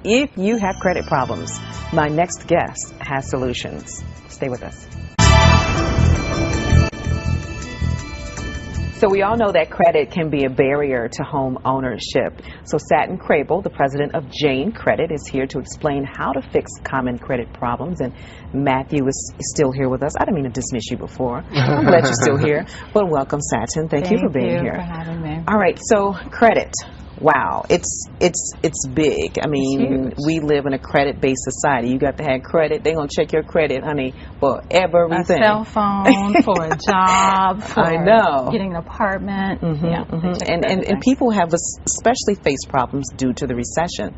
if you have credit problems, my next guest has solutions. Stay with us. So we all know that credit can be a barrier to home ownership. So Satin Crable, the president of Jain Credit, is here to explain how to fix common credit problems. And Matthew is still here with us. I didn't mean to dismiss you before. I'm glad you're still here. But welcome, Satin. Thank you for being here. Thank you for having me. All right, so credit. Wow, it's big. I mean, we live in a credit-based society. You got to have credit. They're going to check your credit, honey, for everything. A cell phone, for a job, for I know. Getting an apartment. And people have especially faced problems due to the recession.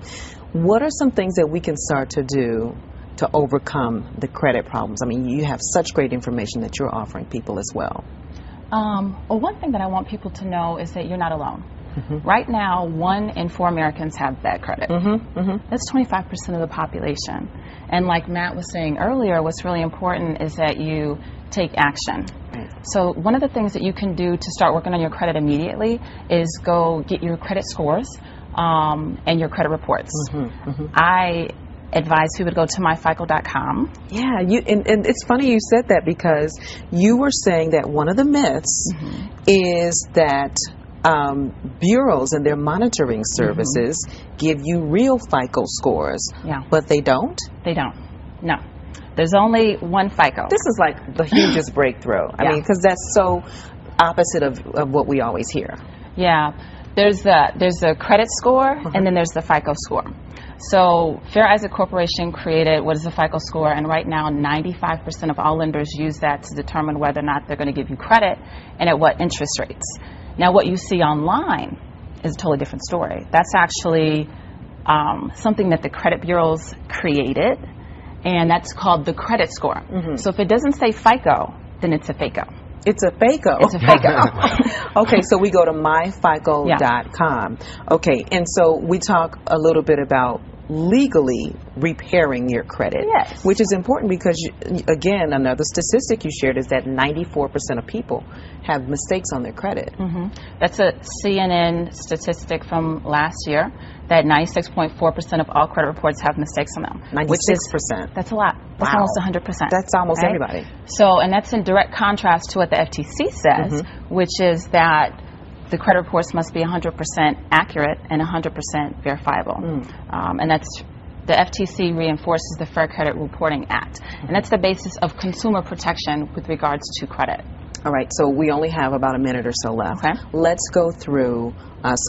What are some things that we can start to do to overcome the credit problems? I mean, you have such great information that you're offering people as well. Well, one thing that I want people to know is that you're not alone. Right now, 1 in 4 Americans have bad credit. That's 25% of the population. And like Matt was saying earlier, what's really important is that you take action. So one of the things that you can do to start working on your credit immediately is go get your credit scores and your credit reports. I advise people to go to myfico.com. Yeah, and it's funny you said that, because you were saying that one of the myths is that bureaus and their monitoring services give you real FICO scores, but they don't? They don't, no. There's only one FICO. This is like the hugest breakthrough. I mean, because that's so opposite of what we always hear. Yeah, there's the credit score, and then there's the FICO score. So Fair Isaac Corporation created what is the FICO score, and right now 95% of all lenders use that to determine whether or not they're going to give you credit and at what interest rates. Now, what you see online is a totally different story. That's actually something that the credit bureaus created, and that's called the credit score. So if it doesn't say FICO, then it's a FACO. It's a FACO. It's a FACO. Okay, so we go to myfico.com. Okay, and so we talk a little bit about legally repairing your credit, which is important because, again, another statistic you shared is that 94% of people have mistakes on their credit. That's a CNN statistic from last year, that 96.4% of all credit reports have mistakes on them. 96%. That's a lot. That's almost 100%. That's almost everybody. So, and that's in direct contrast to what the FTC says, which is that the credit reports must be 100% accurate and 100% verifiable. And that's, the FTC reinforces the Fair Credit Reporting Act. And that's the basis of consumer protection with regards to credit. All right, so we only have about a minute or so left. Let's go through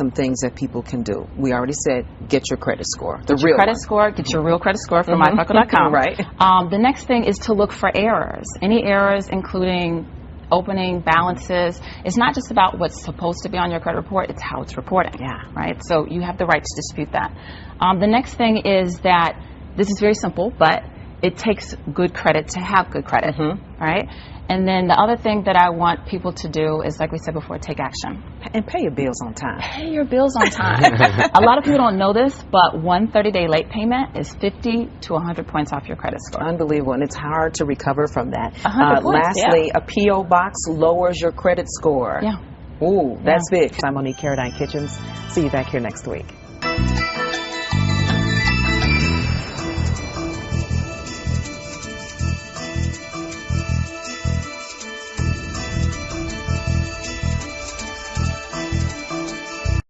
some things that people can do. We already said get your credit score, the real credit score. Get your real credit score from myfico.com. Right. The next thing is to look for errors. Any errors, including opening balances. It's not just about what's supposed to be on your credit report, it's how it's reporting. Right? So you have the right to dispute that. The next thing is that this is very simple, but it takes good credit to have good credit. Right? And then the other thing that I want people to do is, like we said before, take action. And pay your bills on time. Pay your bills on time. A lot of people don't know this, but one 30-day late payment is 50 to 100 points off your credit score. Unbelievable, and it's hard to recover from that. 100 points, lastly, a P.O. box lowers your credit score. Ooh, that's big. I'm Monique Caradine Kitchens. See you back here next week.